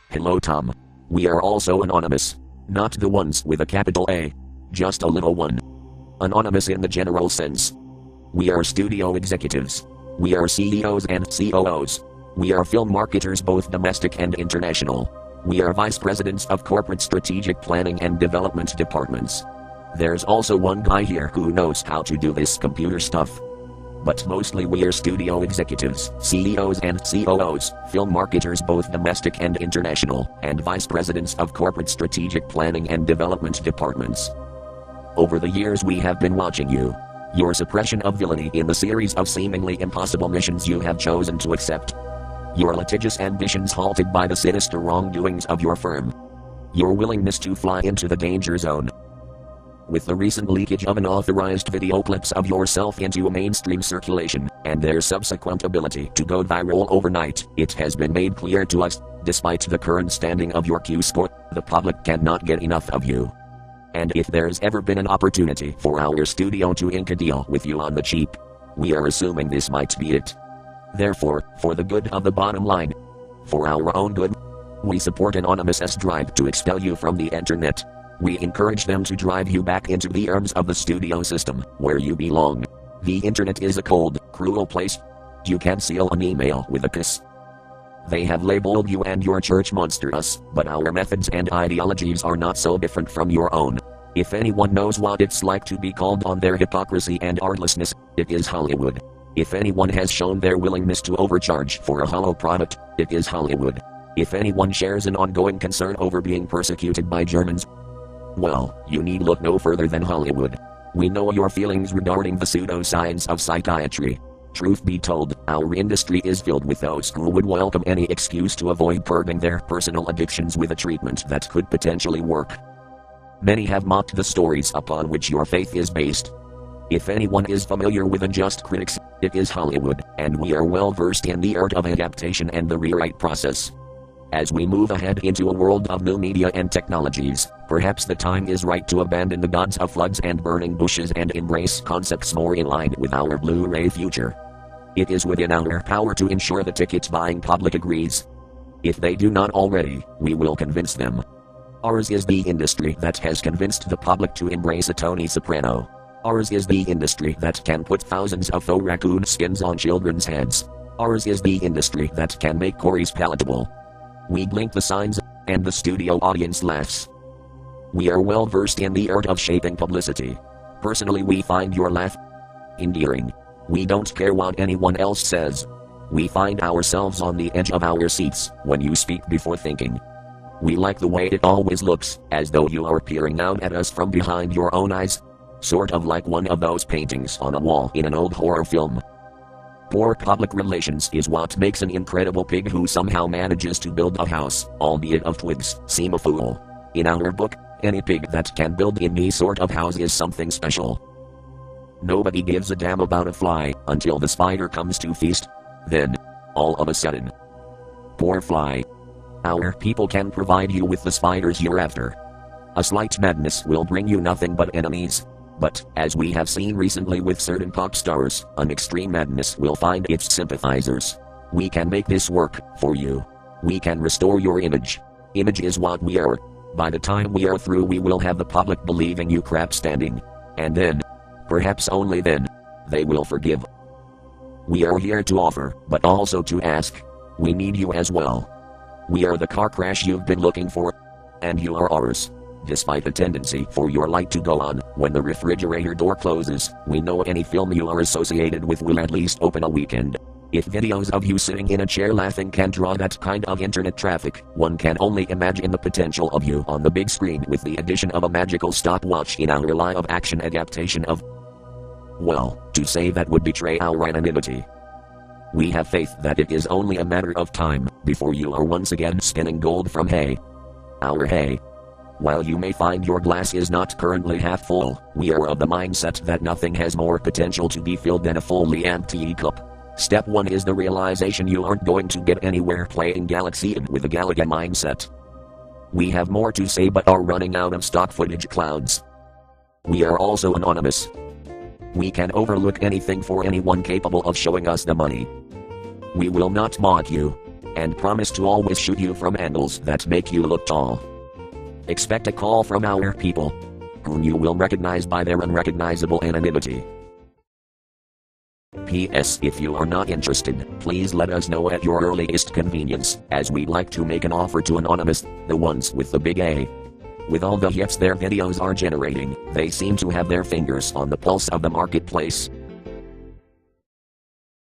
Hello Tom. We are also anonymous. Not the ones with a capital A. Just a little one. Anonymous in the general sense. We are studio executives. We are CEOs and COOs. We are film marketers both domestic and international. We are vice presidents of corporate strategic planning and development departments. There's also one guy here who knows how to do this computer stuff. But mostly we are studio executives, CEOs and COOs, film marketers both domestic and international, and vice presidents of corporate strategic planning and development departments. Over the years we have been watching you. Your suppression of villainy in the series of seemingly impossible missions you have chosen to accept. Your litigious ambitions halted by the sinister wrongdoings of your firm. Your willingness to fly into the danger zone. With the recent leakage of unauthorized video clips of yourself into a mainstream circulation, and their subsequent ability to go viral overnight, it has been made clear to us, despite the current standing of your Q score, the public cannot get enough of you. And if there's ever been an opportunity for our studio to ink a deal with you on the cheap, we are assuming this might be it. Therefore, for the good of the bottom line, for our own good, we support Anonymous' drive to expel you from the internet. We encourage them to drive you back into the arms of the studio system, where you belong. The internet is a cold, cruel place. You can seal an email with a kiss. They have labeled you and your church monstrous, but our methods and ideologies are not so different from your own. If anyone knows what it's like to be called on their hypocrisy and artlessness, it is Hollywood. If anyone has shown their willingness to overcharge for a hollow product, it is Hollywood. If anyone shares an ongoing concern over being persecuted by Germans, well, you need look no further than Hollywood. We know your feelings regarding the pseudoscience of psychiatry. Truth be told, our industry is filled with those who would welcome any excuse to avoid purging their personal addictions with a treatment that could potentially work. Many have mocked the stories upon which your faith is based. If anyone is familiar with unjust critics, it is Hollywood, and we are well versed in the art of adaptation and the rewrite process. As we move ahead into a world of new media and technologies, perhaps the time is right to abandon the gods of floods and burning bushes and embrace concepts more in line with our Blu-ray future. It is within our power to ensure the ticket-buying public agrees. If they do not already, we will convince them. Ours is the industry that has convinced the public to embrace a Tony Soprano. Ours is the industry that can put thousands of faux raccoon skins on children's heads. Ours is the industry that can make Corys palatable. We blink the signs, and the studio audience laughs. We are well versed in the art of shaping publicity. Personally, we find your laugh endearing. We don't care what anyone else says. We find ourselves on the edge of our seats when you speak before thinking. We like the way it always looks, as though you are peering out at us from behind your own eyes. Sort of like one of those paintings on a wall in an old horror film. Poor public relations is what makes an incredible pig who somehow manages to build a house, albeit of twigs, seem a fool. In our book, any pig that can build any sort of house is something special. Nobody gives a damn about a fly until the spider comes to feast. Then, all of a sudden, poor fly. Our people can provide you with the spiders you're after. A slight madness will bring you nothing but enemies. But, as we have seen recently with certain pop stars, an extreme madness will find its sympathizers. We can make this work for you. We can restore your image. Image is what we are. By the time we are through, we will have the public believing you crap standing. And then, perhaps only then, they will forgive. We are here to offer, but also to ask. We need you as well. We are the car crash you've been looking for. And you are ours. Despite a tendency for your light to go on when the refrigerator door closes, we know any film you are associated with will at least open a weekend. If videos of you sitting in a chair laughing can draw that kind of internet traffic, one can only imagine the potential of you on the big screen with the addition of a magical stopwatch in our live-action adaptation of... Well, to say that would betray our anonymity. We have faith that it is only a matter of time before you are once again spinning gold from hay. Our hay. While you may find your glass is not currently half full, we are of the mindset that nothing has more potential to be filled than a fully empty cup. Step 1 is the realization you aren't going to get anywhere playing Galaxian with a Galaga mindset. We have more to say but are running out of stock footage clouds. We are also anonymous. We can overlook anything for anyone capable of showing us the money. We will not mock you. and promise to always shoot you from angles that make you look tall. Expect a call from our people, whom you will recognize by their unrecognizable anonymity. P.S. If you are not interested, please let us know at your earliest convenience, as we'd like to make an offer to Anonymous, the ones with the big A. With all the hits their videos are generating, they seem to have their fingers on the pulse of the marketplace,